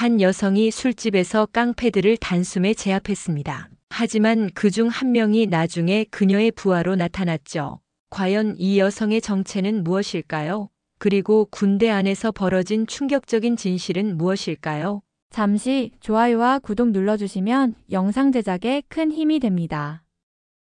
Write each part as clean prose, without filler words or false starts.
한 여성이 술집에서 깡패들을 단숨에 제압했습니다. 하지만 그중 한 명이 나중에 그녀의 부하로 나타났죠. 과연 이 여성의 정체는 무엇일까요? 그리고 군대 안에서 벌어진 충격적인 진실은 무엇일까요? 잠시 좋아요와 구독 눌러주시면 영상 제작에 큰 힘이 됩니다.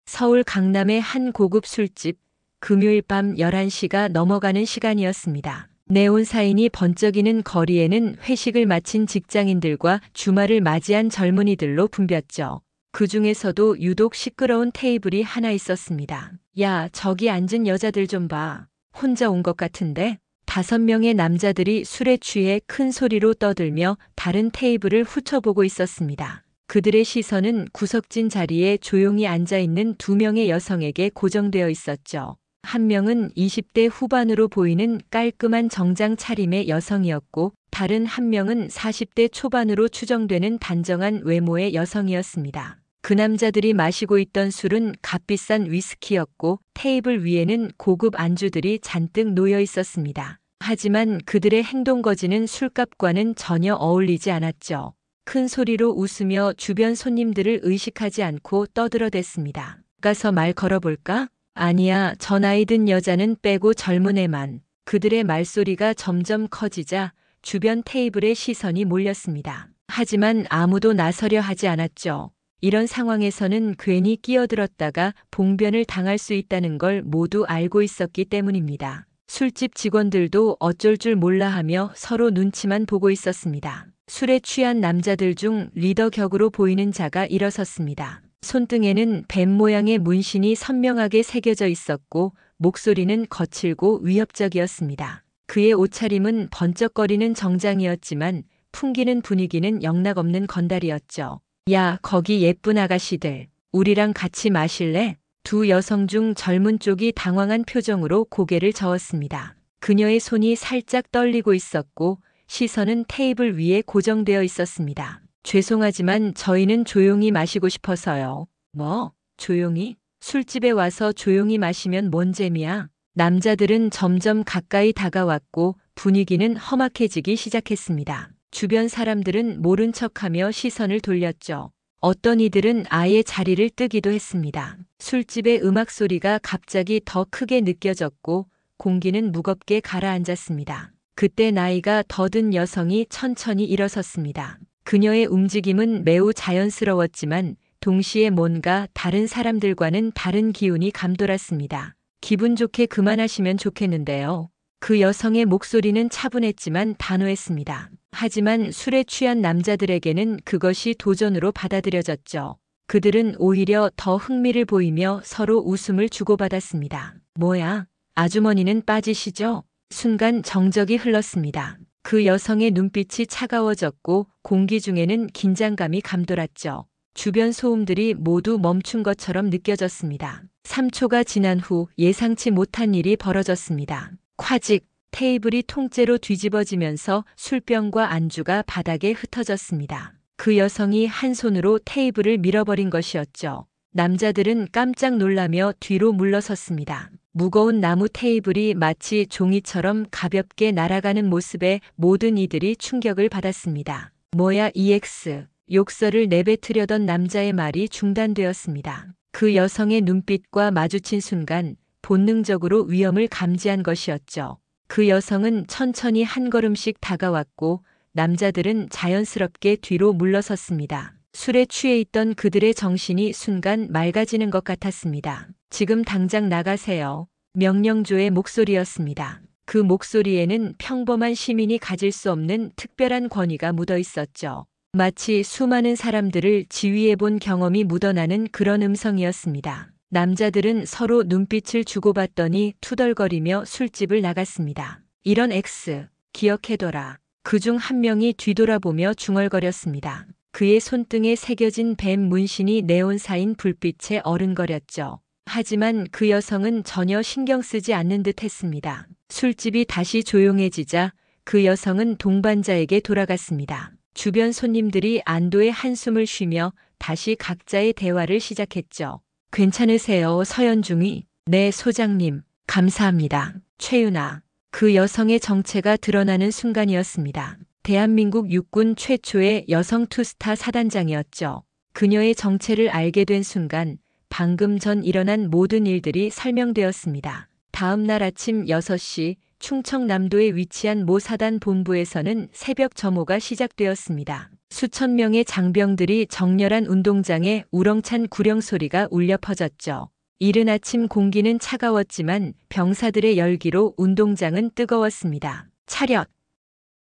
서울 강남의 한 고급 술집, 금요일 밤 11시가 넘어가는 시간이었습니다. 네온사인이 번쩍이는 거리에는 회식을 마친 직장인들과 주말을 맞이한 젊은이들로 붐볐죠. 그 중에서도 유독 시끄러운 테이블이 하나 있었습니다. 야, 저기 앉은 여자들 좀 봐. 혼자 온 것 같은데? 5명의 남자들이 술에 취해 큰 소리로 떠들며 다른 테이블을 훑어보고 있었습니다. 그들의 시선은 구석진 자리에 조용히 앉아있는 2명의 여성에게 고정되어 있었죠. 한 명은 20대 후반으로 보이는 깔끔한 정장 차림의 여성이었고, 다른 한 명은 40대 초반으로 추정되는 단정한 외모의 여성이었습니다. 그 남자들이 마시고 있던 술은 값비싼 위스키였고, 테이블 위에는 고급 안주들이 잔뜩 놓여 있었습니다. 하지만 그들의 행동거지는 술값과는 전혀 어울리지 않았죠. 큰 소리로 웃으며 주변 손님들을 의식하지 않고 떠들어댔습니다. 가서 말 걸어볼까? 아니야, 저 나이 든 여자는 빼고 젊은 애만. 그들의 말소리가 점점 커지자 주변 테이블에 시선이 몰렸습니다. 하지만 아무도 나서려 하지 않았죠. 이런 상황에서는 괜히 끼어들었다가 봉변을 당할 수 있다는 걸 모두 알고 있었기 때문입니다. 술집 직원들도 어쩔 줄 몰라 하며 서로 눈치만 보고 있었습니다. 술에 취한 남자들 중 리더 격으로 보이는 자가 일어섰습니다. 손등에는 뱀 모양의 문신이 선명하게 새겨져 있었고 목소리는 거칠고 위협적이었습니다. 그의 옷차림은 번쩍거리는 정장이었지만 풍기는 분위기는 영락없는 건달이었죠. 야, 거기 예쁜 아가씨들, 우리랑 같이 마실래? 두 여성 중 젊은 쪽이 당황한 표정으로 고개를 저었습니다. 그녀의 손이 살짝 떨리고 있었고 시선은 테이블 위에 고정되어 있었습니다. 죄송하지만 저희는 조용히 마시고 싶어서요. 뭐? 조용히? 술집에 와서 조용히 마시면 뭔 재미야? 남자들은 점점 가까이 다가왔고 분위기는 험악해지기 시작했습니다. 주변 사람들은 모른 척하며 시선을 돌렸죠. 어떤 이들은 아예 자리를 뜨기도 했습니다. 술집의 음악 소리가 갑자기 더 크게 느껴졌고 공기는 무겁게 가라앉았습니다. 그때 나이가 더 든 여성이 천천히 일어섰습니다. 그녀의 움직임은 매우 자연스러웠지만 동시에 뭔가 다른 사람들과는 다른 기운이 감돌았습니다. 기분 좋게 그만하시면 좋겠는데요. 그 여성의 목소리는 차분했지만 단호했습니다. 하지만 술에 취한 남자들에게는 그것이 도전으로 받아들여졌죠. 그들은 오히려 더 흥미를 보이며 서로 웃음을 주고받았습니다. 뭐야? 아주머니는 빠지시죠? 순간 정적이 흘렀습니다. 그 여성의 눈빛이 차가워졌고 공기 중에는 긴장감이 감돌았죠. 주변 소음들이 모두 멈춘 것처럼 느껴졌습니다. 3초가 지난 후 예상치 못한 일이 벌어졌습니다. 콱직! 테이블이 통째로 뒤집어지면서 술병과 안주가 바닥에 흩어졌습니다. 그 여성이 한 손으로 테이블을 밀어버린 것이었죠. 남자들은 깜짝 놀라며 뒤로 물러섰습니다. 무거운 나무 테이블이 마치 종이처럼 가볍게 날아가는 모습에 모든 이들이 충격을 받았습니다. 뭐야 EX. 욕설을 내뱉으려던 남자의 말이 중단되었습니다. 그 여성의 눈빛과 마주친 순간 본능적으로 위험을 감지한 것이었죠. 그 여성은 천천히 한 걸음씩 다가왔고 남자들은 자연스럽게 뒤로 물러섰습니다. 술에 취해 있던 그들의 정신이 순간 맑아지는 것 같았습니다. 지금 당장 나가세요. 명령조의 목소리였습니다. 그 목소리에는 평범한 시민이 가질 수 없는 특별한 권위가 묻어 있었죠. 마치 수많은 사람들을 지휘해 본 경험이 묻어나는 그런 음성이었습니다. 남자들은 서로 눈빛을 주고받더니 투덜거리며 술집을 나갔습니다. 이런 X, 기억해둬라. 그중 한 명이 뒤돌아보며 중얼거렸습니다. 그의 손등에 새겨진 뱀 문신이 네온사인 불빛에 어른거렸죠. 하지만 그 여성은 전혀 신경 쓰지 않는 듯 했습니다. 술집이 다시 조용해지자 그 여성은 동반자에게 돌아갔습니다. 주변 손님들이 안도의 한숨을 쉬며 다시 각자의 대화를 시작했죠. 괜찮으세요, 서연중이? 네, 소장님. 감사합니다. 최윤아. 그 여성의 정체가 드러나는 순간이었습니다. 대한민국 육군 최초의 여성 투스타 사단장이었죠. 그녀의 정체를 알게 된 순간 방금 전 일어난 모든 일들이 설명되었습니다. 다음 날 아침 6시 충청남도에 위치한 모 사단 본부에서는 새벽 점호가 시작되었습니다. 수천 명의 장병들이 정렬한 운동장에 우렁찬 구령 소리가 울려 퍼졌죠. 이른 아침 공기는 차가웠지만 병사들의 열기로 운동장은 뜨거웠습니다. 차렷!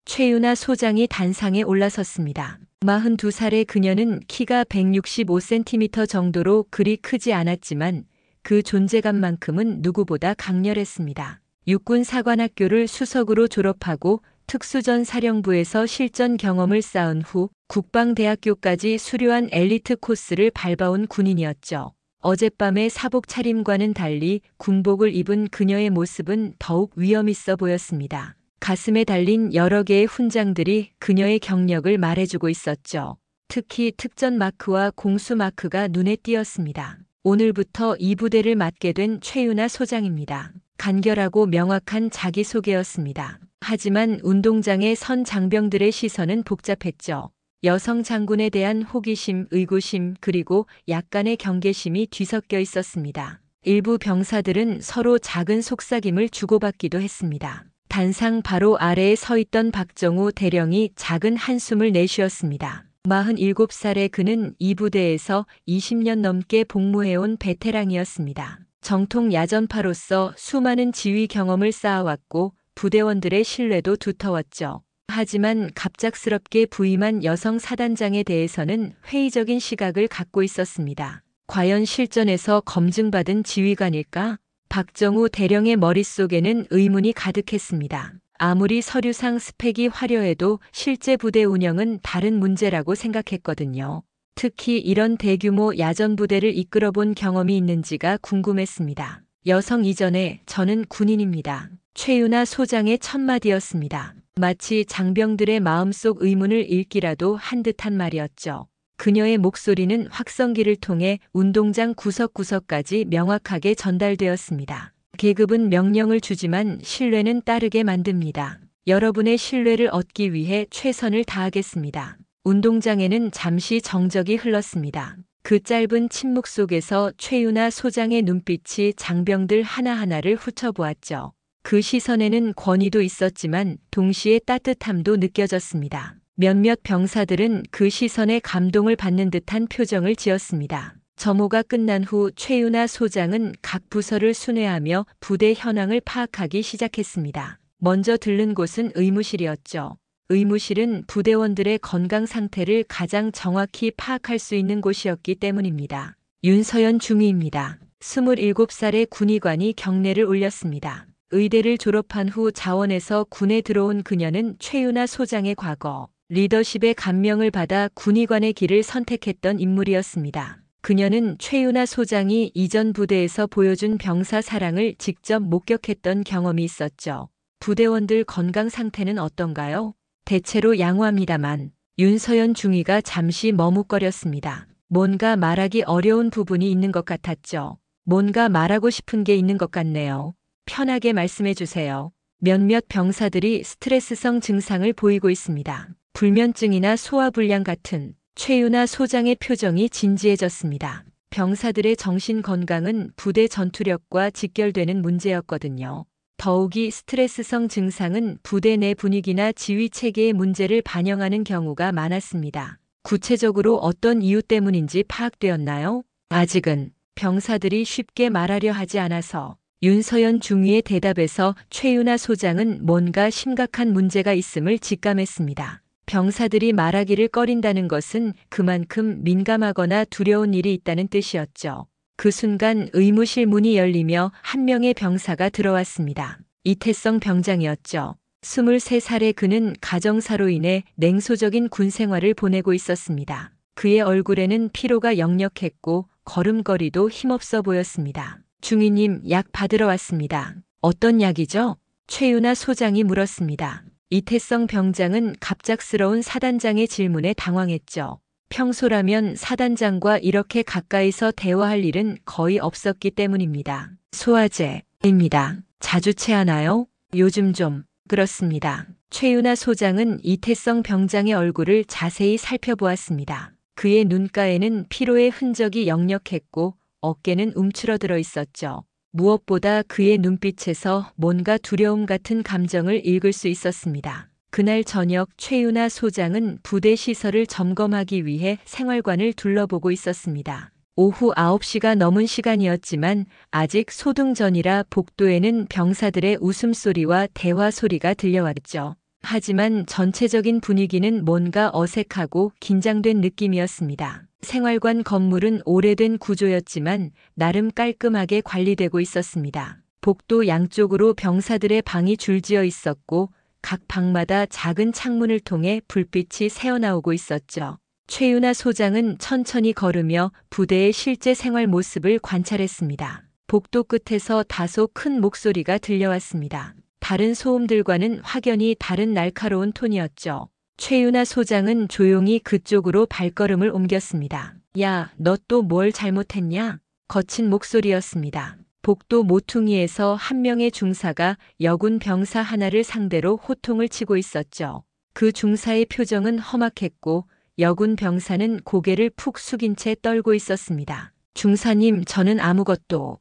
최윤아 소장이 단상에 올라섰습니다. 42살의 그녀는 키가 165cm 정도로 그리 크지 않았지만 그 존재감만큼은 누구보다 강렬했습니다. 육군 사관학교를 수석으로 졸업하고 특수전 사령부에서 실전 경험을 쌓은 후 국방대학교까지 수료한 엘리트 코스를 밟아온 군인이었죠. 어젯밤의 사복 차림과는 달리 군복을 입은 그녀의 모습은 더욱 위험 있어 보였습니다. 가슴에 달린 여러 개의 훈장들이 그녀의 경력을 말해주고 있었죠. 특히 특전 마크와 공수 마크가 눈에 띄었습니다. 오늘부터 이 부대를 맡게 된 최윤아 소장입니다. 간결하고 명확한 자기소개였습니다. 하지만 운동장에 선 장병들의 시선은 복잡했죠. 여성 장군에 대한 호기심, 의구심, 그리고 약간의 경계심이 뒤섞여 있었습니다. 일부 병사들은 서로 작은 속삭임을 주고받기도 했습니다. 단상 바로 아래에 서 있던 박정우 대령이 작은 한숨을 내쉬었습니다. 47살의 그는 이 부대에서 20년 넘게 복무해온 베테랑이었습니다. 정통 야전파로서 수많은 지휘 경험을 쌓아왔고 부대원들의 신뢰도 두터웠죠. 하지만 갑작스럽게 부임한 여성 사단장에 대해서는 회의적인 시각을 갖고 있었습니다. 과연 실전에서 검증받은 지휘관일까? 박정우 대령의 머릿속에는 의문이 가득했습니다. 아무리 서류상 스펙이 화려해도 실제 부대 운영은 다른 문제라고 생각했거든요. 특히 이런 대규모 야전부대를 이끌어본 경험이 있는지가 궁금했습니다. 여성 이전에 저는 군인입니다. 최윤아 소장의 첫마디였습니다. 마치 장병들의 마음속 의문을 읽기라도 한 듯한 말이었죠. 그녀의 목소리는 확성기를 통해 운동장 구석구석까지 명확하게 전달되었습니다. 계급은 명령을 주지만 신뢰는 따르게 만듭니다. 여러분의 신뢰를 얻기 위해 최선을 다하겠습니다. 운동장에는 잠시 정적이 흘렀습니다. 그 짧은 침묵 속에서 최윤아 소장의 눈빛이 장병들 하나하나를 훑어보았죠. 그 시선에는 권위도 있었지만 동시에 따뜻함도 느껴졌습니다. 몇몇 병사들은 그 시선에 감동을 받는 듯한 표정을 지었습니다. 점호가 끝난 후 최윤아 소장은 각 부서를 순회하며 부대 현황을 파악하기 시작했습니다. 먼저 들른 곳은 의무실이었죠. 의무실은 부대원들의 건강 상태를 가장 정확히 파악할 수 있는 곳이었기 때문입니다. 윤서연 중위입니다. 27살의 군의관이 경례를 올렸습니다. 의대를 졸업한 후 자원에서 군에 들어온 그녀는 최윤아 소장의 과거, 리더십의 감명을 받아 군의관의 길을 선택했던 인물이었습니다. 그녀는 최윤아 소장이 이전 부대에서 보여준 병사 사랑을 직접 목격했던 경험이 있었죠. 부대원들 건강 상태는 어떤가요? 대체로 양호합니다만 윤서연 중위가 잠시 머뭇거렸습니다. 뭔가 말하기 어려운 부분이 있는 것 같았죠. 뭔가 말하고 싶은 게 있는 것 같네요. 편하게 말씀해 주세요. 몇몇 병사들이 스트레스성 증상을 보이고 있습니다. 불면증이나 소화불량 같은. 최윤아 소장의 표정이 진지해졌습니다. 병사들의 정신 건강은 부대 전투력과 직결되는 문제였거든요. 더욱이 스트레스성 증상은 부대 내 분위기나 지휘 체계의 문제를 반영하는 경우가 많았습니다. 구체적으로 어떤 이유 때문인지 파악되었나요? 아직은 병사들이 쉽게 말하려 하지 않아서. 윤서연 중위의 대답에서 최윤아 소장은 뭔가 심각한 문제가 있음을 직감했습니다. 병사들이 말하기를 꺼린다는 것은 그만큼 민감하거나 두려운 일이 있다는 뜻이었죠. 그 순간 의무실 문이 열리며 한 명의 병사가 들어왔습니다. 이태성 병장이었죠. 23살의 그는 가정사로 인해 냉소적인 군 생활을 보내고 있었습니다. 그의 얼굴에는 피로가 역력했고 걸음걸이도 힘없어 보였습니다. 중위님, 약 받으러 왔습니다. 어떤 약이죠? 최윤아 소장이 물었습니다. 이태성 병장은 갑작스러운 사단장의 질문에 당황했죠. 평소라면 사단장과 이렇게 가까이서 대화할 일은 거의 없었기 때문입니다. 소화제입니다. 자주 체하나요? 요즘 좀 그렇습니다. 최윤아 소장은 이태성 병장의 얼굴을 자세히 살펴보았습니다. 그의 눈가에는 피로의 흔적이 역력했고 어깨는 움츠러들어 있었죠. 무엇보다 그의 눈빛에서 뭔가 두려움 같은 감정을 읽을 수 있었습니다. 그날 저녁 최윤아 소장은 부대 시설을 점검하기 위해 생활관을 둘러보고 있었습니다. 오후 9시가 넘은 시간이었지만 아직 소등 전이라 복도에는 병사들의 웃음소리와 대화 소리가 들려왔죠. 하지만 전체적인 분위기는 뭔가 어색하고 긴장된 느낌이었습니다. 생활관 건물은 오래된 구조였지만 나름 깔끔하게 관리되고 있었습니다. 복도 양쪽으로 병사들의 방이 줄지어 있었고 각 방마다 작은 창문을 통해 불빛이 새어나오고 있었죠. 최윤아 소장은 천천히 걸으며 부대의 실제 생활 모습을 관찰했습니다. 복도 끝에서 다소 큰 목소리가 들려왔습니다. 다른 소음들과는 확연히 다른 날카로운 톤이었죠. 최윤아 소장은 조용히 그쪽으로 발걸음을 옮겼습니다. 야, 너 또 뭘 잘못했냐? 거친 목소리였습니다. 복도 모퉁이에서 한 명의 중사가 여군 병사 하나를 상대로 호통을 치고 있었죠. 그 중사의 표정은 험악했고 여군 병사는 고개를 푹 숙인 채 떨고 있었습니다. 중사님, 저는 아무것도.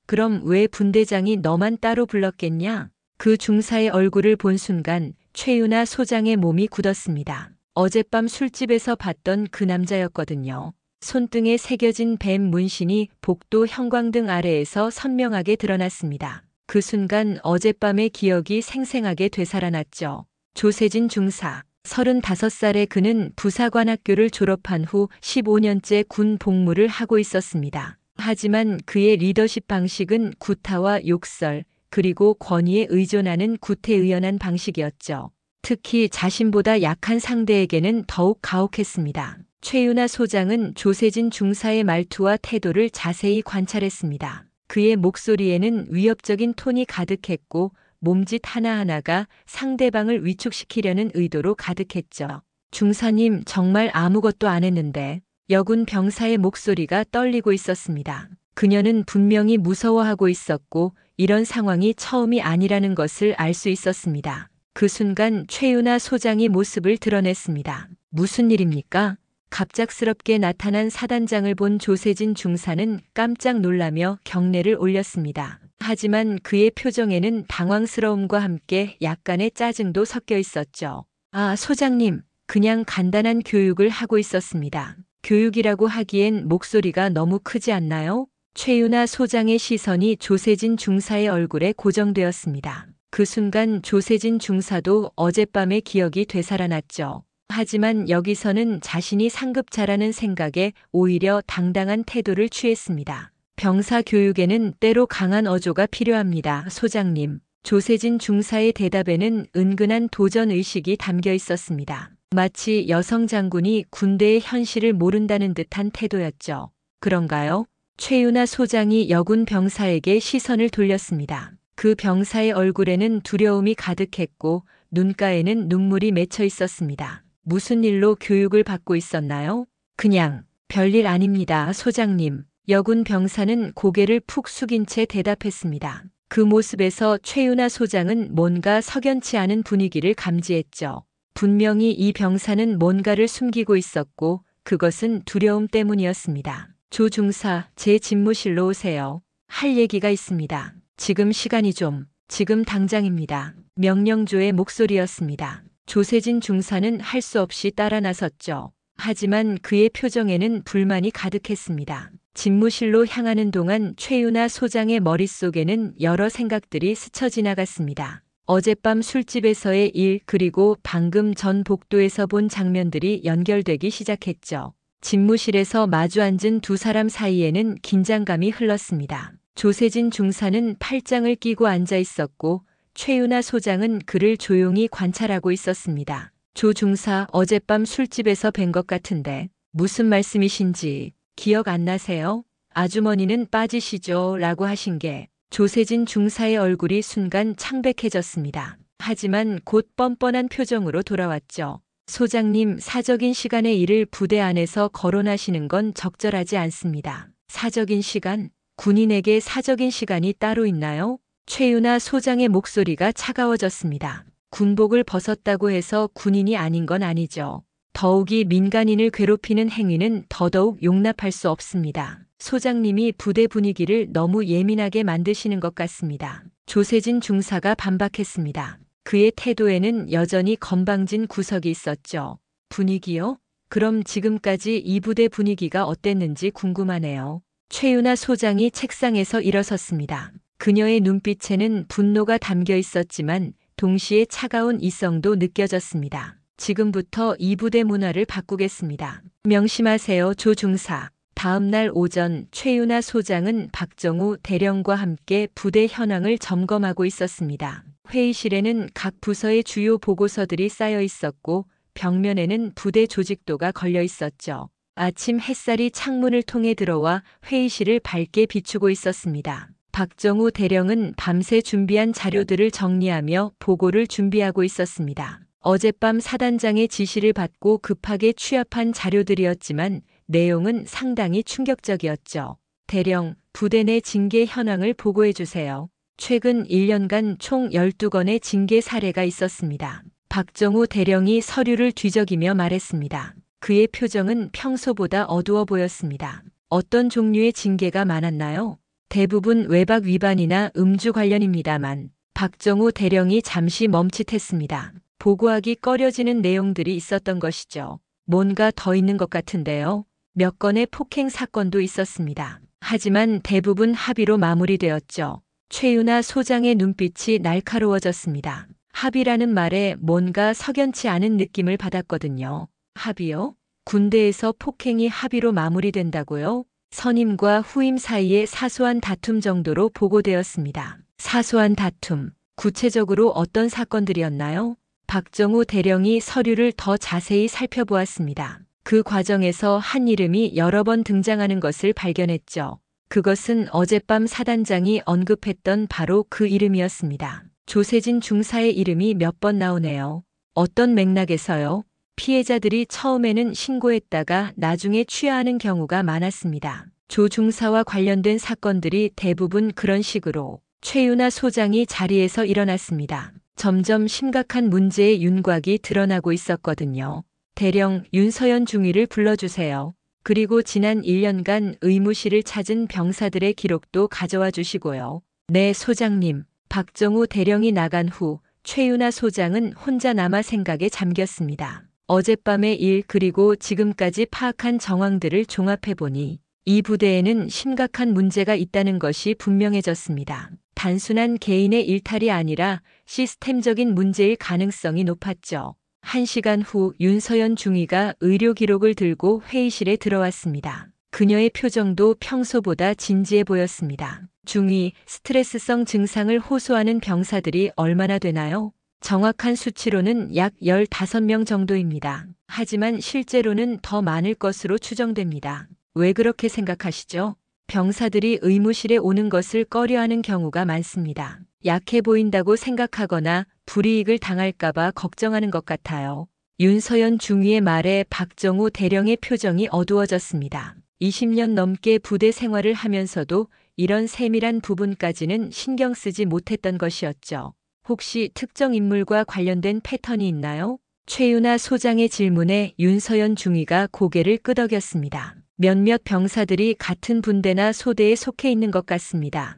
그럼 왜 분대장이 너만 따로 불렀겠냐? 그 중사의 얼굴을 본 순간 최윤아 소장의 몸이 굳었습니다. 어젯밤 술집에서 봤던 그 남자였거든요. 손등에 새겨진 뱀 문신이 복도 형광등 아래에서 선명하게 드러났습니다. 그 순간 어젯밤의 기억이 생생하게 되살아났죠. 조세진 중사, 35살의 그는 부사관학교를 졸업한 후 15년째 군 복무를 하고 있었습니다. 하지만 그의 리더십 방식은 구타와 욕설, 그리고 권위에 의존하는 구태의연한 방식이었죠. 특히 자신보다 약한 상대에게는 더욱 가혹했습니다. 최윤아 소장은 조세진 중사의 말투와 태도를 자세히 관찰했습니다. 그의 목소리에는 위협적인 톤이 가득했고 몸짓 하나하나가 상대방을 위축시키려는 의도로 가득했죠. 중사님, 정말 아무것도 안 했는데. 여군 병사의 목소리가 떨리고 있었습니다. 그녀는 분명히 무서워하고 있었고 이런 상황이 처음이 아니라는 것을 알 수 있었습니다. 그 순간 최윤아 소장이 모습을 드러냈습니다. 무슨 일입니까? 갑작스럽게 나타난 사단장을 본 조세진 중사는 깜짝 놀라며 경례를 올렸습니다. 하지만 그의 표정에는 당황스러움과 함께 약간의 짜증도 섞여 있었죠. 아, 소장님, 그냥 간단한 교육을 하고 있었습니다. 교육이라고 하기엔 목소리가 너무 크지 않나요? 최윤아 소장의 시선이 조세진 중사의 얼굴에 고정되었습니다. 그 순간 조세진 중사도 어젯밤의 기억이 되살아났죠. 하지만 여기서는 자신이 상급자라는 생각에 오히려 당당한 태도를 취했습니다. 병사 교육에는 때로 강한 어조가 필요합니다, 소장님. 조세진 중사의 대답에는 은근한 도전의식이 담겨 있었습니다. 마치 여성 장군이 군대의 현실을 모른다는 듯한 태도였죠. 그런가요? 최윤아 소장이 여군 병사에게 시선을 돌렸습니다. 그 병사의 얼굴에는 두려움이 가득했고 눈가에는 눈물이 맺혀 있었습니다. 무슨 일로 교육을 받고 있었나요? 그냥 별일 아닙니다, 소장님. 여군 병사는 고개를 푹 숙인 채 대답했습니다. 그 모습에서 최윤아 소장은 뭔가 석연치 않은 분위기를 감지했죠. 분명히 이 병사는 뭔가를 숨기고 있었고 그것은 두려움 때문이었습니다. 조 중사, 제 집무실로 오세요. 할 얘기가 있습니다. 지금 시간이 좀, 지금 당장입니다. 명령조의 목소리였습니다. 조세진 중사는 할 수 없이 따라 나섰죠. 하지만 그의 표정에는 불만이 가득했습니다. 집무실로 향하는 동안 최윤아 소장의 머릿속에는 여러 생각들이 스쳐 지나갔습니다. 어젯밤 술집에서의 일, 그리고 방금 전 복도에서 본 장면들이 연결되기 시작했죠. 집무실에서 마주 앉은 두 사람 사이에는 긴장감이 흘렀습니다. 조세진 중사는 팔짱을 끼고 앉아 있었고 최윤아 소장은 그를 조용히 관찰하고 있었습니다. 조 중사, 어젯밤 술집에서 뵌 것 같은데 무슨 말씀이신지 기억 안 나세요? 아주머니는 빠지시죠 라고 하신 게. 조세진 중사의 얼굴이 순간 창백해졌습니다. 하지만 곧 뻔뻔한 표정으로 돌아왔죠. 소장님, 사적인 시간의 일을 부대 안에서 거론하시는 건 적절하지 않습니다. 사적인 시간? 군인에게 사적인 시간이 따로 있나요? 최윤아 소장의 목소리가 차가워졌습니다. 군복을 벗었다고 해서 군인이 아닌 건 아니죠. 더욱이 민간인을 괴롭히는 행위는 더더욱 용납할 수 없습니다. 소장님이 부대 분위기를 너무 예민하게 만드시는 것 같습니다. 조세진 중사가 반박했습니다. 그의 태도에는 여전히 건방진 구석이 있었죠. 분위기요? 그럼 지금까지 이 부대 분위기가 어땠는지 궁금하네요. 최윤아 소장이 책상에서 일어섰습니다. 그녀의 눈빛에는 분노가 담겨 있었지만 동시에 차가운 이성도 느껴졌습니다. 지금부터 이 부대 문화를 바꾸겠습니다. 명심하세요, 조 중사. 다음 날 오전 최윤아 소장은 박정우 대령과 함께 부대 현황을 점검하고 있었습니다. 회의실에는 각 부서의 주요 보고서들이 쌓여 있었고 벽면에는 부대 조직도가 걸려 있었죠. 아침 햇살이 창문을 통해 들어와 회의실을 밝게 비추고 있었습니다. 박정우 대령은 밤새 준비한 자료들을 정리하며 보고를 준비하고 있었습니다. 어젯밤 사단장의 지시를 받고 급하게 취합한 자료들이었지만 내용은 상당히 충격적이었죠. 대령, 부대 내 징계 현황을 보고해 주세요. 최근 1년간 총 12건의 징계 사례가 있었습니다. 박정우 대령이 서류를 뒤적이며 말했습니다. 그의 표정은 평소보다 어두워 보였습니다. 어떤 종류의 징계가 많았나요? 대부분 외박 위반이나 음주 관련입니다만 박정우 대령이 잠시 멈칫했습니다. 보고하기 꺼려지는 내용들이 있었던 것이죠. 뭔가 더 있는 것 같은데요. 몇 건의 폭행 사건도 있었습니다. 하지만 대부분 합의로 마무리되었죠. 최윤아 소장의 눈빛이 날카로워졌습니다. 합의라는 말에 뭔가 석연치 않은 느낌을 받았거든요. 합의요? 군대에서 폭행이 합의로 마무리된다고요? 선임과 후임 사이의 사소한 다툼 정도로 보고되었습니다. 사소한 다툼. 구체적으로 어떤 사건들이었나요? 박정우 대령이 서류를 더 자세히 살펴보았습니다. 그 과정에서 한 이름이 여러 번 등장하는 것을 발견했죠. 그것은 어젯밤 사단장이 언급했던 바로 그 이름이었습니다. 조세진 중사의 이름이 몇 번 나오네요. 어떤 맥락에서요? 피해자들이 처음에는 신고했다가 나중에 취하하는 경우가 많았습니다. 조 중사와 관련된 사건들이 대부분 그런 식으로 최윤아 소장이 자리에서 일어났습니다. 점점 심각한 문제의 윤곽이 드러나고 있었거든요. 대령 윤서연 중위를 불러주세요. 그리고 지난 1년간 의무실을 찾은 병사들의 기록도 가져와 주시고요. 네, 소장님. 박정우 대령이 나간 후 최윤아 소장은 혼자 남아 생각에 잠겼습니다. 어젯밤의 일 그리고 지금까지 파악한 정황들을 종합해보니 이 부대에는 심각한 문제가 있다는 것이 분명해졌습니다. 단순한 개인의 일탈이 아니라 시스템적인 문제일 가능성이 높았죠. 1시간 후 윤서연 중위가 의료 기록을 들고 회의실에 들어왔습니다. 그녀의 표정도 평소보다 진지해 보였습니다. 중위, 스트레스성 증상을 호소하는 병사들이 얼마나 되나요? 정확한 수치로는 약 15명 정도입니다. 하지만 실제로는 더 많을 것으로 추정됩니다. 왜 그렇게 생각하시죠? 병사들이 의무실에 오는 것을 꺼려하는 경우가 많습니다. 약해 보인다고 생각하거나 불이익을 당할까봐 걱정하는 것 같아요. 윤서연 중위의 말에 박정우 대령의 표정이 어두워졌습니다. 20년 넘게 부대 생활을 하면서도 이런 세밀한 부분까지는 신경 쓰지 못했던 것이었죠. 혹시 특정 인물과 관련된 패턴이 있나요? 최윤아 소장의 질문에 윤서연 중위가 고개를 끄덕였습니다. 몇몇 병사들이 같은 분대나 소대에 속해 있는 것 같습니다.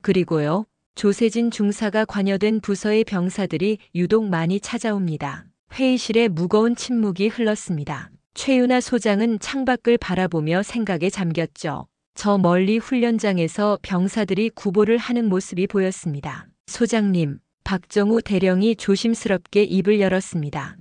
그리고요. 조세진 중사가 관여된 부서의 병사들이 유독 많이 찾아옵니다. 회의실에 무거운 침묵이 흘렀습니다. 최윤아 소장은 창밖을 바라보며 생각에 잠겼죠. 저 멀리 훈련장에서 병사들이 구보를 하는 모습이 보였습니다. 소장님, 박정우 대령이 조심스럽게 입을 열었습니다.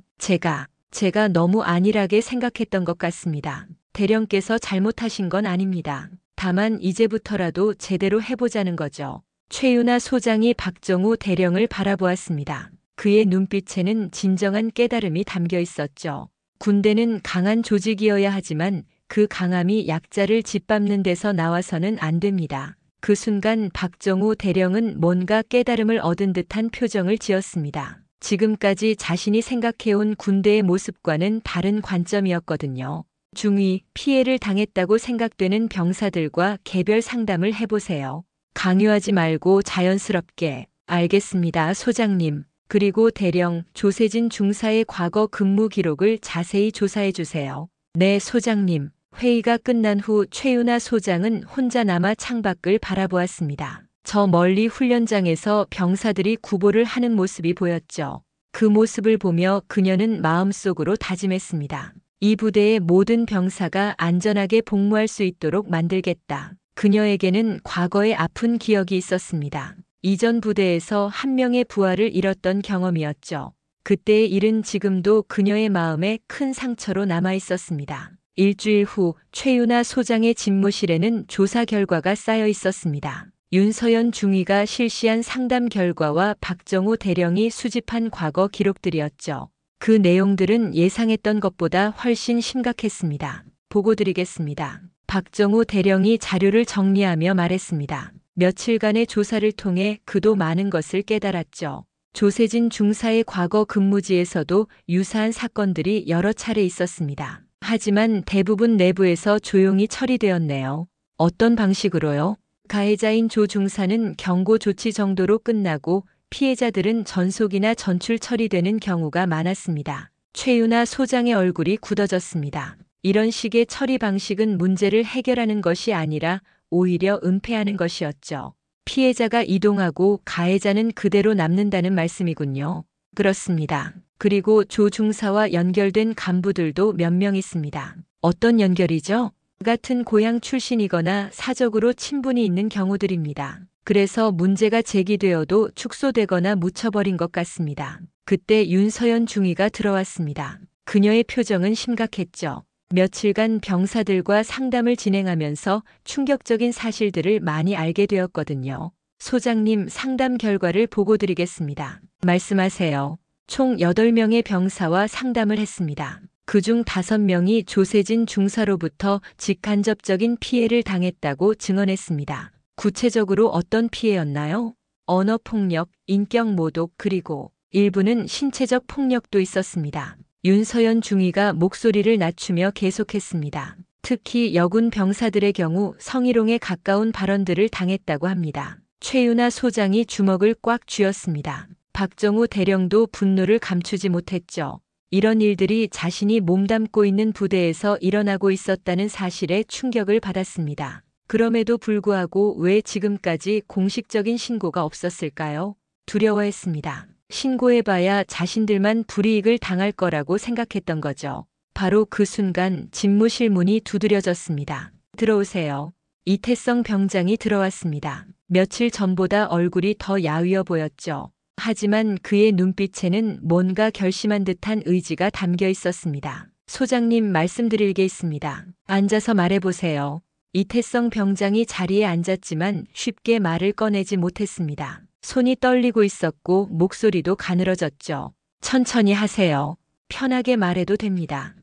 제가 너무 안일하게 생각했던 것 같습니다. 대령께서 잘못하신 건 아닙니다. 다만 이제부터라도 제대로 해보자는 거죠. 최윤아 소장이 박정우 대령을 바라보았습니다. 그의 눈빛에는 진정한 깨달음이 담겨 있었죠. 군대는 강한 조직이어야 하지만 그 강함이 약자를 짓밟는 데서 나와서는 안 됩니다. 그 순간 박정우 대령은 뭔가 깨달음을 얻은 듯한 표정을 지었습니다. 지금까지 자신이 생각해온 군대의 모습과는 다른 관점이었거든요. 중위, 피해를 당했다고 생각되는 병사들과 개별 상담을 해보세요. 강요하지 말고 자연스럽게. 알겠습니다, 소장님. 그리고 대령 조세진 중사의 과거 근무 기록을 자세히 조사해 주세요. 네, 소장님. 회의가 끝난 후 최윤아 소장은 혼자 남아 창밖을 바라보았습니다. 저 멀리 훈련장에서 병사들이 구보를 하는 모습이 보였죠. 그 모습을 보며 그녀는 마음속으로 다짐했습니다. 이 부대의 모든 병사가 안전하게 복무할 수 있도록 만들겠다. 그녀에게는 과거의 아픈 기억이 있었습니다. 이전 부대에서 한 명의 부하를 잃었던 경험이었죠. 그때의 일은 지금도 그녀의 마음에 큰 상처로 남아 있었습니다. 일주일 후 최윤아 소장의 집무실에는 조사 결과가 쌓여 있었습니다. 윤서연 중위가 실시한 상담 결과와 박정우 대령이 수집한 과거 기록들이었죠. 그 내용들은 예상했던 것보다 훨씬 심각했습니다. 보고 드리겠습니다. 박정우 대령이 자료를 정리하며 말했습니다. 며칠간의 조사를 통해 그도 많은 것을 깨달았죠. 조세진 중사의 과거 근무지에서도 유사한 사건들이 여러 차례 있었습니다. 하지만 대부분 내부에서 조용히 처리되었네요. 어떤 방식으로요? 가해자인 조 중사는 경고 조치 정도로 끝나고 피해자들은 전속이나 전출 처리되는 경우가 많았습니다. 최윤아 소장의 얼굴이 굳어졌습니다. 이런 식의 처리 방식은 문제를 해결하는 것이 아니라 오히려 은폐하는 것이었죠. 피해자가 이동하고 가해자는 그대로 남는다는 말씀이군요. 그렇습니다. 그리고 조 중사와 연결된 간부들도 몇 명 있습니다. 어떤 연결이죠? 같은 고향 출신이거나 사적으로 친분이 있는 경우들입니다. 그래서 문제가 제기되어도 축소되거나 묻혀버린 것 같습니다. 그때 윤서연 중위가 들어왔습니다. 그녀의 표정은 심각했죠. 며칠간 병사들과 상담을 진행하면서 충격적인 사실들을 많이 알게 되었거든요. 소장님, 상담 결과를 보고 드리겠습니다. 말씀하세요. 총 8명의 병사와 상담을 했습니다. 그중 5명이 조세진 중사로부터 직간접적인 피해를 당했다고 증언했습니다. 구체적으로 어떤 피해였나요? 언어폭력, 인격모독, 그리고 일부는 신체적 폭력도 있었습니다. 윤서연 중위가 목소리를 낮추며 계속했습니다. 특히 여군 병사들의 경우 성희롱에 가까운 발언들을 당했다고 합니다. 최윤아 소장이 주먹을 꽉 쥐었습니다. 박정우 대령도 분노를 감추지 못했죠. 이런 일들이 자신이 몸담고 있는 부대에서 일어나고 있었다는 사실에 충격을 받았습니다. 그럼에도 불구하고 왜 지금까지 공식적인 신고가 없었을까요? 두려워했습니다. 신고해봐야 자신들만 불이익을 당할 거라고 생각했던 거죠. 바로 그 순간 집무실 문이 두드려졌습니다. 들어오세요. 이태성 병장이 들어왔습니다. 며칠 전보다 얼굴이 더 야위어 보였죠. 하지만 그의 눈빛에는 뭔가 결심한 듯한 의지가 담겨 있었습니다. 소장님, 말씀드릴 게 있습니다. 앉아서 말해보세요. 이태성 병장이 자리에 앉았지만 쉽게 말을 꺼내지 못했습니다. 손이 떨리고 있었고 목소리도 가늘어졌죠. 천천히 하세요. 편하게 말해도 됩니다.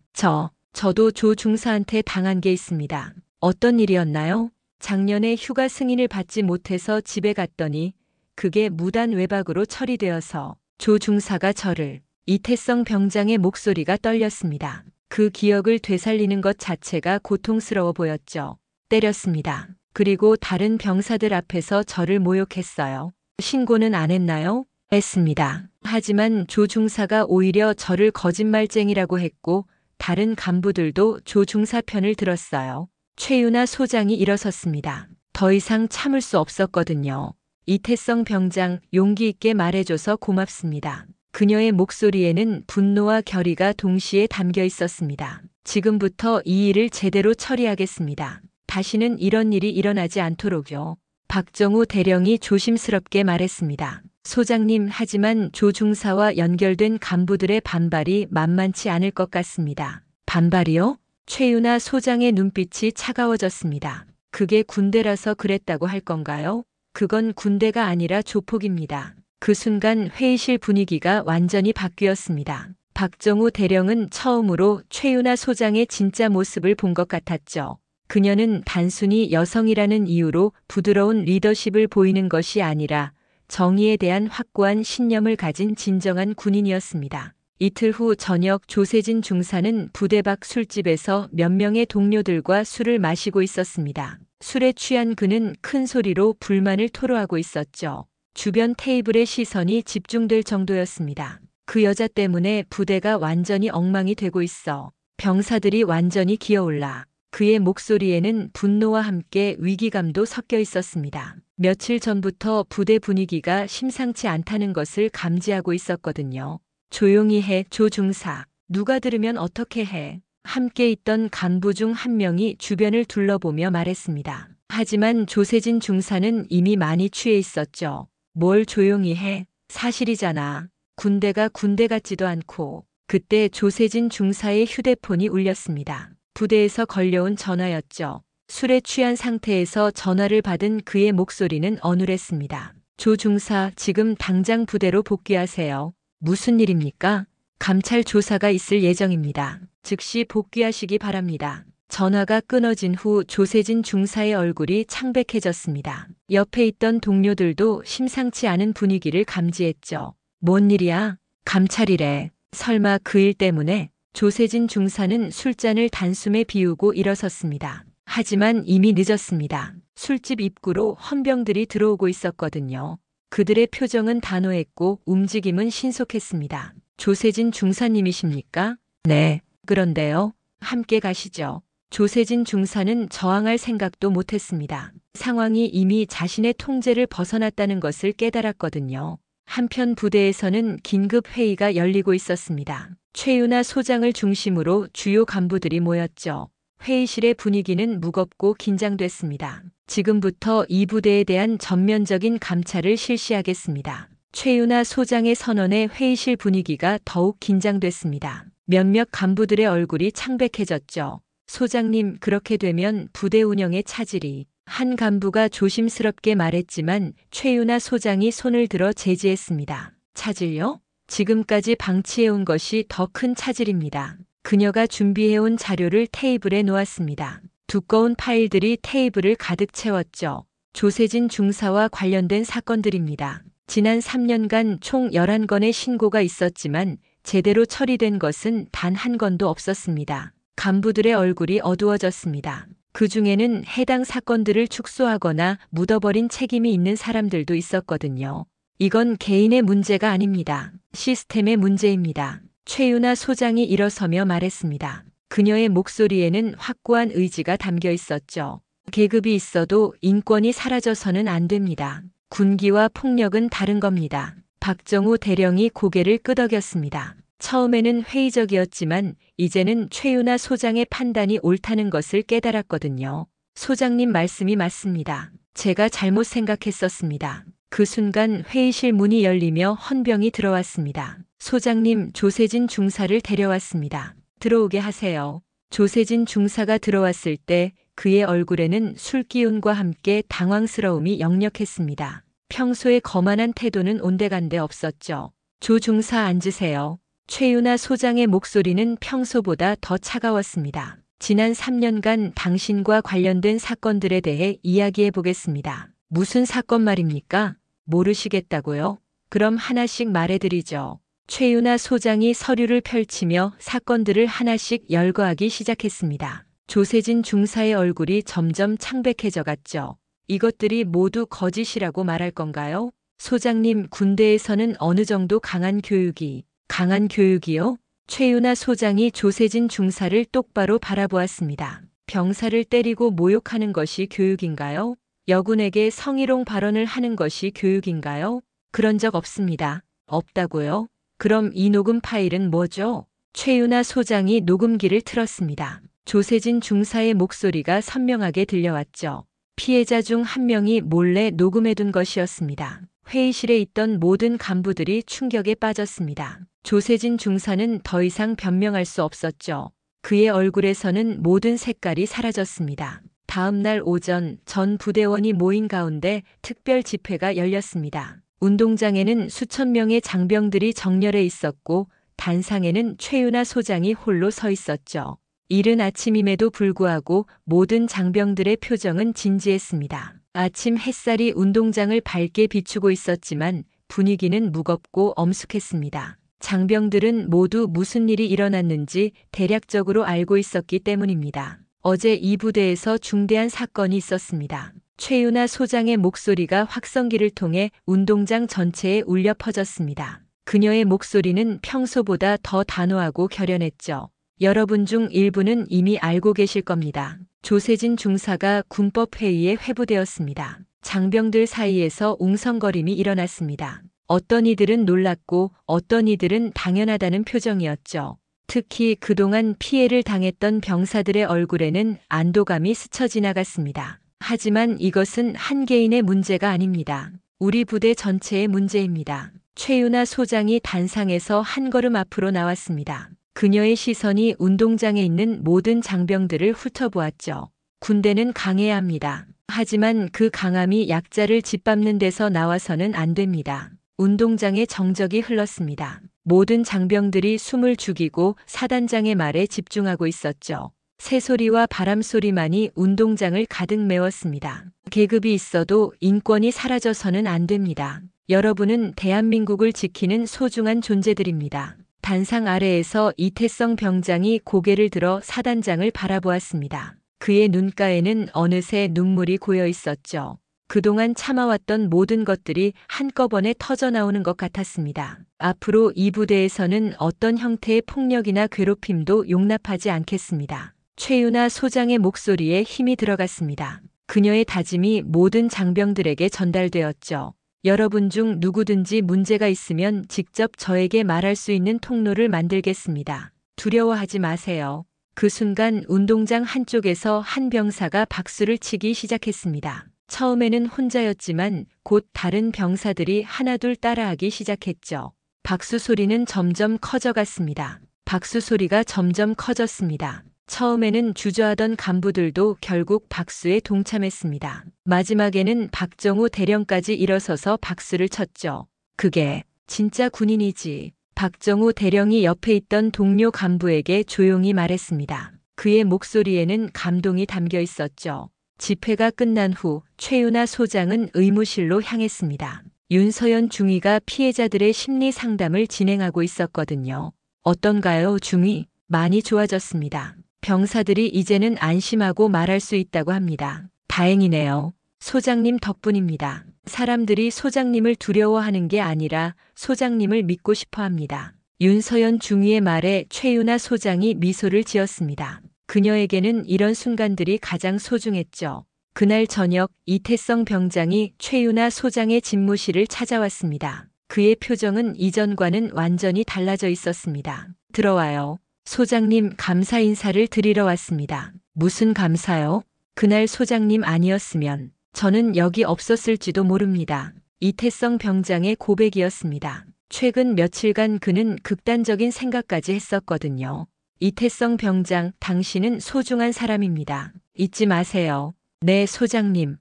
저도 조 중사한테 당한 게 있습니다. 어떤 일이었나요? 작년에 휴가 승인을 받지 못해서 집에 갔더니 그게 무단 외박으로 처리되어서 조 중사가 저를. 이태성 병장의 목소리가 떨렸습니다. 그 기억을 되살리는 것 자체가 고통스러워 보였죠. 때렸습니다. 그리고 다른 병사들 앞에서 저를 모욕했어요. 신고는 안 했나요? 했습니다. 하지만 조 중사가 오히려 저를 거짓말쟁이라고 했고 다른 간부들도 조 중사 편을 들었어요. 최윤아 소장이 일어섰습니다. 더 이상 참을 수 없었거든요. 이태성 병장, 용기 있게 말해줘서 고맙습니다. 그녀의 목소리에는 분노와 결의가 동시에 담겨 있었습니다. 지금부터 이 일을 제대로 처리하겠습니다. 다시는 이런 일이 일어나지 않도록요. 박정우 대령이 조심스럽게 말했습니다. 소장님, 하지만 조 중사와 연결된 간부들의 반발이 만만치 않을 것 같습니다. 반발이요? 최윤아 소장의 눈빛이 차가워졌습니다. 그게 군대라서 그랬다고 할 건가요? 그건 군대가 아니라 조폭입니다. 그 순간 회의실 분위기가 완전히 바뀌었습니다. 박정우 대령은 처음으로 최윤아 소장의 진짜 모습을 본 것 같았죠. 그녀는 단순히 여성이라는 이유로 부드러운 리더십을 보이는 것이 아니라 정의에 대한 확고한 신념을 가진 진정한 군인이었습니다. 이틀 후 저녁 조세진 중사는 부대 밖 술집에서 몇 명의 동료들과 술을 마시고 있었습니다. 술에 취한 그는 큰 소리로 불만을 토로하고 있었죠. 주변 테이블에 시선이 집중될 정도였습니다. 그 여자 때문에 부대가 완전히 엉망이 되고 있어. 병사들이 완전히 기어올라. 그의 목소리에는 분노와 함께 위기감도 섞여 있었습니다. 며칠 전부터 부대 분위기가 심상치 않다는 것을 감지하고 있었거든요. 조용히 해, 조 중사. 누가 들으면 어떻게 해? 함께 있던 간부 중 한 명이 주변을 둘러보며 말했습니다. 하지만 조세진 중사는 이미 많이 취해 있었죠. 뭘 조용히 해? 사실이잖아. 군대가 군대 같지도 않고. 그때 조세진 중사의 휴대폰이 울렸습니다. 부대에서 걸려온 전화였죠. 술에 취한 상태에서 전화를 받은 그의 목소리는 어눌했습니다. 조 중사, 지금 당장 부대로 복귀하세요. 무슨 일입니까? 감찰 조사가 있을 예정입니다. 즉시 복귀하시기 바랍니다. 전화가 끊어진 후 조세진 중사의 얼굴이 창백해졌습니다. 옆에 있던 동료들도 심상치 않은 분위기를 감지했죠. 뭔 일이야? 감찰이래. 설마 그 일 때문에? 조세진 중사는 술잔을 단숨에 비우고 일어섰습니다. 하지만 이미 늦었습니다. 술집 입구로 헌병들이 들어오고 있었거든요. 그들의 표정은 단호했고 움직임은 신속했습니다. 조세진 중사님이십니까? 네. 그런데요. 함께 가시죠. 조세진 중사는 저항할 생각도 못했습니다. 상황이 이미 자신의 통제를 벗어났다는 것을 깨달았거든요. 한편 부대에서는 긴급 회의가 열리고 있었습니다. 최윤아 소장을 중심으로 주요 간부들이 모였죠. 회의실의 분위기는 무겁고 긴장됐습니다. 지금부터 이 부대에 대한 전면적인 감찰을 실시하겠습니다. 최윤아 소장의 선언에 회의실 분위기가 더욱 긴장됐습니다. 몇몇 간부들의 얼굴이 창백해졌죠. 소장님, 그렇게 되면 부대 운영에 차질이. 한 간부가 조심스럽게 말했지만 최윤아 소장이 손을 들어 제지했습니다. 차질요? 지금까지 방치해온 것이 더 큰 차질입니다. 그녀가 준비해온 자료를 테이블에 놓았습니다. 두꺼운 파일들이 테이블을 가득 채웠죠. 조세진 중사와 관련된 사건들입니다. 지난 3년간 총 11건의 신고가 있었지만 제대로 처리된 것은 단 한 건도 없었습니다. 간부들의 얼굴이 어두워졌습니다. 그 중에는 해당 사건들을 축소하거나 묻어버린 책임이 있는 사람들도 있었거든요. 이건 개인의 문제가 아닙니다. 시스템의 문제입니다. 최윤아 소장이 일어서며 말했습니다. 그녀의 목소리에는 확고한 의지가 담겨 있었죠. 계급이 있어도 인권이 사라져서는 안 됩니다. 군기와 폭력은 다른 겁니다. 박정우 대령이 고개를 끄덕였습니다. 처음에는 회의적이었지만 이제는 최윤아 소장의 판단이 옳다는 것을 깨달았거든요. 소장님 말씀이 맞습니다. 제가 잘못 생각했었습니다. 그 순간 회의실 문이 열리며 헌병이 들어왔습니다. 소장님, 조세진 중사를 데려왔습니다. 들어오게 하세요. 조세진 중사가 들어왔을 때 그의 얼굴에는 술기운과 함께 당황스러움이 역력했습니다. 평소에 거만한 태도는 온데간데 없었죠. 조 중사 앉으세요. 최윤아 소장의 목소리는 평소보다 더 차가웠습니다. 지난 3년간 당신과 관련된 사건들에 대해 이야기해 보겠습니다. 무슨 사건 말입니까? 모르시겠다고요? 그럼 하나씩 말해드리죠. 최윤아 소장이 서류를 펼치며 사건들을 하나씩 열거하기 시작했습니다. 조세진 중사의 얼굴이 점점 창백해져 갔죠. 이것들이 모두 거짓이라고 말할 건가요? 소장님, 군대에서는 어느 정도 강한 교육이요? 최윤아 소장이 조세진 중사를 똑바로 바라보았습니다. 병사를 때리고 모욕하는 것이 교육인가요? 여군에게 성희롱 발언을 하는 것이 교육인가요? 그런 적 없습니다. 없다고요? 그럼 이 녹음 파일은 뭐죠? 최윤아 소장이 녹음기를 틀었습니다. 조세진 중사의 목소리가 선명하게 들려왔죠. 피해자 중 한 명이 몰래 녹음해둔 것이었습니다. 회의실에 있던 모든 간부들이 충격에 빠졌습니다. 조세진 중사는 더 이상 변명할 수 없었죠. 그의 얼굴에서는 모든 색깔이 사라졌습니다. 다음 날 오전 전 부대원이 모인 가운데 특별 집회가 열렸습니다. 운동장에는 수천 명의 장병들이 정렬해 있었고 단상에는 최윤아 소장이 홀로 서 있었죠. 이른 아침임에도 불구하고 모든 장병들의 표정은 진지했습니다. 아침 햇살이 운동장을 밝게 비추고 있었지만 분위기는 무겁고 엄숙했습니다. 장병들은 모두 무슨 일이 일어났는지 대략적으로 알고 있었기 때문입니다. 어제 이 부대에서 중대한 사건이 있었습니다. 최윤아 소장의 목소리가 확성기를 통해 운동장 전체에 울려 퍼졌습니다. 그녀의 목소리는 평소보다 더 단호하고 결연했죠. 여러분 중 일부는 이미 알고 계실 겁니다. 조세진 중사가 군법회의에 회부되었습니다. 장병들 사이에서 웅성거림이 일어났습니다. 어떤 이들은 놀랐고 어떤 이들은 당연하다는 표정이었죠. 특히 그동안 피해를 당했던 병사들의 얼굴에는 안도감이 스쳐 지나갔습니다. 하지만 이것은 한 개인의 문제가 아닙니다. 우리 부대 전체의 문제입니다. 최윤아 소장이 단상에서 한 걸음 앞으로 나왔습니다. 그녀의 시선이 운동장에 있는 모든 장병들을 훑어보았죠. 군대는 강해야 합니다. 하지만 그 강함이 약자를 짓밟는 데서 나와서는 안 됩니다. 운동장에 정적이 흘렀습니다. 모든 장병들이 숨을 죽이고 사단장의 말에 집중하고 있었죠. 새소리와 바람소리만이 운동장을 가득 메웠습니다. 계급이 있어도 인권이 사라져서는 안 됩니다. 여러분은 대한민국을 지키는 소중한 존재들입니다. 단상 아래에서 이태성 병장이 고개를 들어 사단장을 바라보았습니다. 그의 눈가에는 어느새 눈물이 고여 있었죠. 그동안 참아왔던 모든 것들이 한꺼번에 터져나오는 것 같았습니다. 앞으로 이 부대에서는 어떤 형태의 폭력이나 괴롭힘도 용납하지 않겠습니다. 최윤아 소장의 목소리에 힘이 들어갔습니다. 그녀의 다짐이 모든 장병들에게 전달되었죠. 여러분 중 누구든지 문제가 있으면 직접 저에게 말할 수 있는 통로를 만들겠습니다. 두려워하지 마세요. 그 순간 운동장 한쪽에서 한 병사가 박수를 치기 시작했습니다. 처음에는 혼자였지만 곧 다른 병사들이 하나둘 따라하기 시작했죠. 박수 소리는 점점 커져갔습니다. 박수 소리가 점점 커졌습니다. 처음에는 주저하던 간부들도 결국 박수에 동참했습니다. 마지막에는 박정우 대령까지 일어서서 박수를 쳤죠. 그게 진짜 군인이지. 박정우 대령이 옆에 있던 동료 간부에게 조용히 말했습니다. 그의 목소리에는 감동이 담겨 있었죠. 집회가 끝난 후 최윤아 소장은 의무실로 향했습니다. 윤서연 중위가 피해자들의 심리 상담을 진행하고 있었거든요. 어떤가요, 중위? 많이 좋아졌습니다. 병사들이 이제는 안심하고 말할 수 있다고 합니다. 다행이네요. 소장님 덕분입니다. 사람들이 소장님을 두려워하는 게 아니라 소장님을 믿고 싶어 합니다. 윤서연 중위의 말에 최윤아 소장이 미소를 지었습니다. 그녀에게는 이런 순간들이 가장 소중했죠. 그날 저녁 이태성 병장이 최윤아 소장의 집무실을 찾아왔습니다. 그의 표정은 이전과는 완전히 달라져 있었습니다. 들어와요. 소장님 감사 인사를 드리러 왔습니다. 무슨 감사요? 그날 소장님 아니었으면 저는 여기 없었을지도 모릅니다. 이태성 병장의 고백이었습니다. 최근 며칠간 그는 극단적인 생각까지 했었거든요. 이태성 병장, 당신은 소중한 사람입니다. 잊지 마세요. 네, 소장님.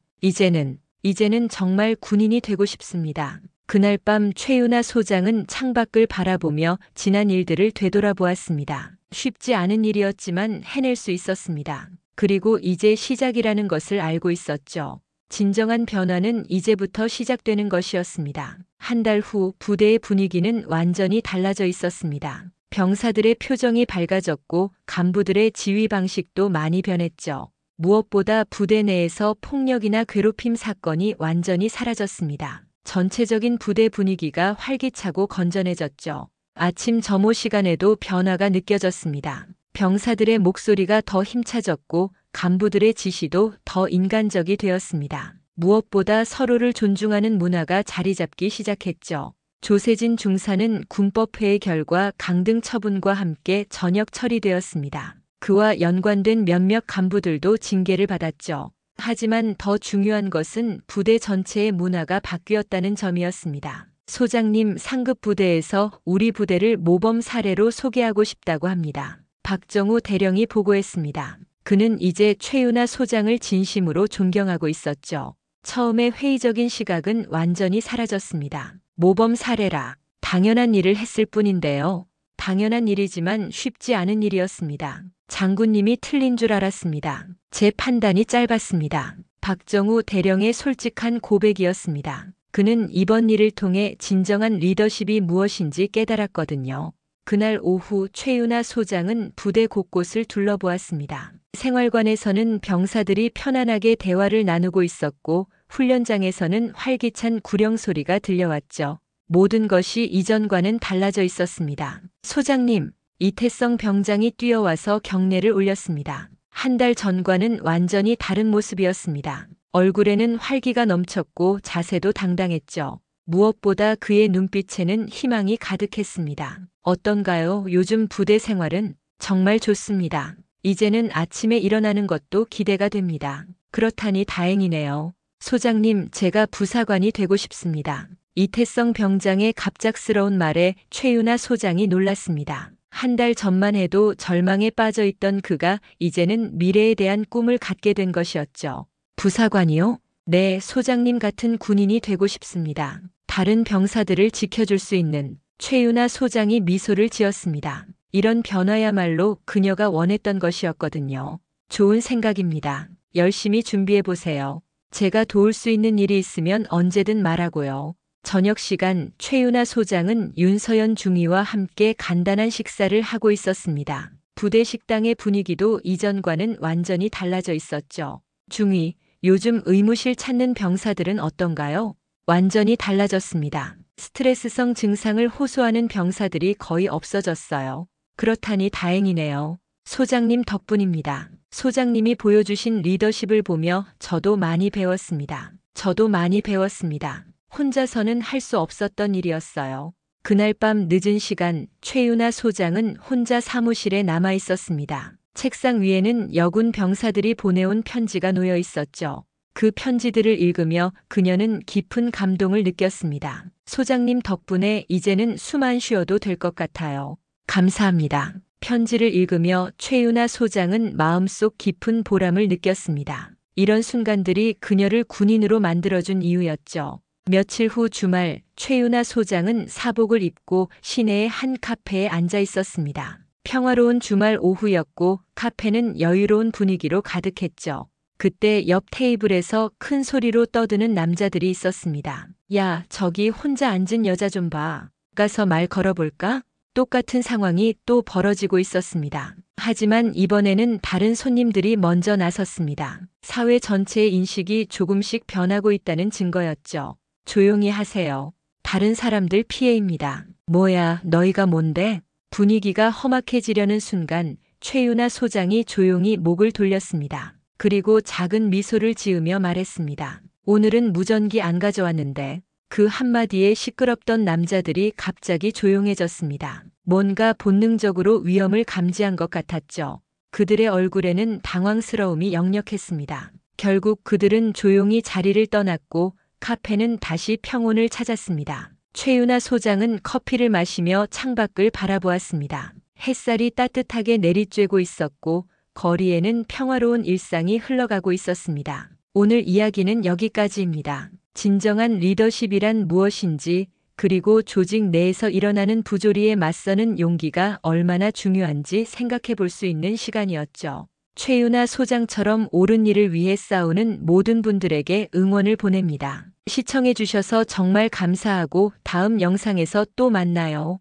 이제는 정말 군인이 되고 싶습니다. 그날 밤 최윤아 소장은 창밖을 바라보며 지난 일들을 되돌아보았습니다. 쉽지 않은 일이었지만 해낼 수 있었습니다. 그리고 이제 시작이라는 것을 알고 있었죠. 진정한 변화는 이제부터 시작되는 것이었습니다. 한 달 후 부대의 분위기는 완전히 달라져 있었습니다. 병사들의 표정이 밝아졌고 간부들의 지휘 방식도 많이 변했죠. 무엇보다 부대 내에서 폭력이나 괴롭힘 사건이 완전히 사라졌습니다. 전체적인 부대 분위기가 활기차고 건전해졌죠. 아침 점호 시간에도 변화가 느껴졌습니다. 병사들의 목소리가 더 힘차졌고 간부들의 지시도 더 인간적이 되었습니다. 무엇보다 서로를 존중하는 문화가 자리 잡기 시작했죠. 조세진 중사는 군법회의 결과 강등 처분과 함께 전역 처리되었습니다. 그와 연관된 몇몇 간부들도 징계를 받았죠. 하지만 더 중요한 것은 부대 전체의 문화가 바뀌었다는 점이었습니다. 소장님, 상급 부대에서 우리 부대를 모범 사례로 소개하고 싶다고 합니다. 박정우 대령이 보고했습니다. 그는 이제 최윤아 소장을 진심으로 존경하고 있었죠. 처음에 회의적인 시각은 완전히 사라졌습니다. 모범 사례라. 당연한 일을 했을 뿐인데요. 당연한 일이지만 쉽지 않은 일이었습니다. 장군님이 틀린 줄 알았습니다. 제 판단이 짧았습니다. 박정우 대령의 솔직한 고백이었습니다. 그는 이번 일을 통해 진정한 리더십이 무엇인지 깨달았거든요. 그날 오후 최윤아 소장은 부대 곳곳을 둘러보았습니다. 생활관에서는 병사들이 편안하게 대화를 나누고 있었고 훈련장에서는 활기찬 구령 소리가 들려왔죠. 모든 것이 이전과는 달라져 있었습니다. 소장님, 이태성 병장이 뛰어와서 경례를 올렸습니다. 한 달 전과는 완전히 다른 모습이었습니다. 얼굴에는 활기가 넘쳤고 자세도 당당했죠. 무엇보다 그의 눈빛에는 희망이 가득했습니다. 어떤가요? 요즘 부대 생활은 정말 좋습니다. 이제는 아침에 일어나는 것도 기대가 됩니다. 그렇다니 다행이네요. 소장님, 제가 부사관이 되고 싶습니다. 이태성 병장의 갑작스러운 말에 최윤아 소장이 놀랐습니다. 한 달 전만 해도 절망에 빠져 있던 그가 이제는 미래에 대한 꿈을 갖게 된 것이었죠. 부사관이요? 네, 소장님 같은 군인이 되고 싶습니다. 다른 병사들을 지켜줄 수 있는. 최윤아 소장이 미소를 지었습니다. 이런 변화야말로 그녀가 원했던 것이었거든요. 좋은 생각입니다. 열심히 준비해보세요. 제가 도울 수 있는 일이 있으면 언제든 말하고요. 저녁 시간 최윤아 소장은 윤서연 중위와 함께 간단한 식사를 하고 있었습니다. 부대 식당의 분위기도 이전과는 완전히 달라져 있었죠. 중위, 요즘 의무실 찾는 병사들은 어떤가요? 완전히 달라졌습니다. 스트레스성 증상을 호소하는 병사들이 거의 없어졌어요. 그렇다니 다행이네요. 소장님 덕분입니다. 소장님이 보여주신 리더십을 보며 저도 많이 배웠습니다. 저도 많이 배웠습니다. 혼자서는 할 수 없었던 일이었어요. 그날 밤 늦은 시간 최윤아 소장은 혼자 사무실에 남아 있었습니다. 책상 위에는 여군 병사들이 보내온 편지가 놓여 있었죠. 그 편지들을 읽으며 그녀는 깊은 감동을 느꼈습니다. 소장님 덕분에 이제는 숨만 쉬어도 될 것 같아요. 감사합니다. 편지를 읽으며 최윤아 소장은 마음속 깊은 보람을 느꼈습니다. 이런 순간들이 그녀를 군인으로 만들어준 이유였죠. 며칠 후 주말 최윤아 소장은 사복을 입고 시내의 한 카페에 앉아 있었습니다. 평화로운 주말 오후였고 카페는 여유로운 분위기로 가득했죠. 그때 옆 테이블에서 큰 소리로 떠드는 남자들이 있었습니다. 야, 저기 혼자 앉은 여자 좀 봐. 가서 말 걸어볼까? 똑같은 상황이 또 벌어지고 있었습니다. 하지만 이번에는 다른 손님들이 먼저 나섰습니다. 사회 전체의 인식이 조금씩 변하고 있다는 증거였죠. 조용히 하세요. 다른 사람들 피해입니다. 뭐야, 너희가 뭔데? 분위기가 험악해지려는 순간 최윤아 소장이 조용히 목을 돌렸습니다. 그리고 작은 미소를 지으며 말했습니다. 오늘은 무전기 안 가져왔는데. 그 한마디에 시끄럽던 남자들이 갑자기 조용해졌습니다. 뭔가 본능적으로 위험을 감지한 것 같았죠. 그들의 얼굴에는 당황스러움이 역력했습니다. 결국 그들은 조용히 자리를 떠났고 카페는 다시 평온을 찾았습니다. 최윤아 소장은 커피를 마시며 창밖을 바라보았습니다. 햇살이 따뜻하게 내리쬐고 있었고 거리에는 평화로운 일상이 흘러가고 있었습니다. 오늘 이야기는 여기까지입니다. 진정한 리더십이란 무엇인지, 그리고 조직 내에서 일어나는 부조리에 맞서는 용기가 얼마나 중요한지 생각해 볼 수 있는 시간이었죠. 최윤아 소장처럼 옳은 일을 위해 싸우는 모든 분들에게 응원을 보냅니다. 시청해 주셔서 정말 감사하고 다음 영상에서 또 만나요.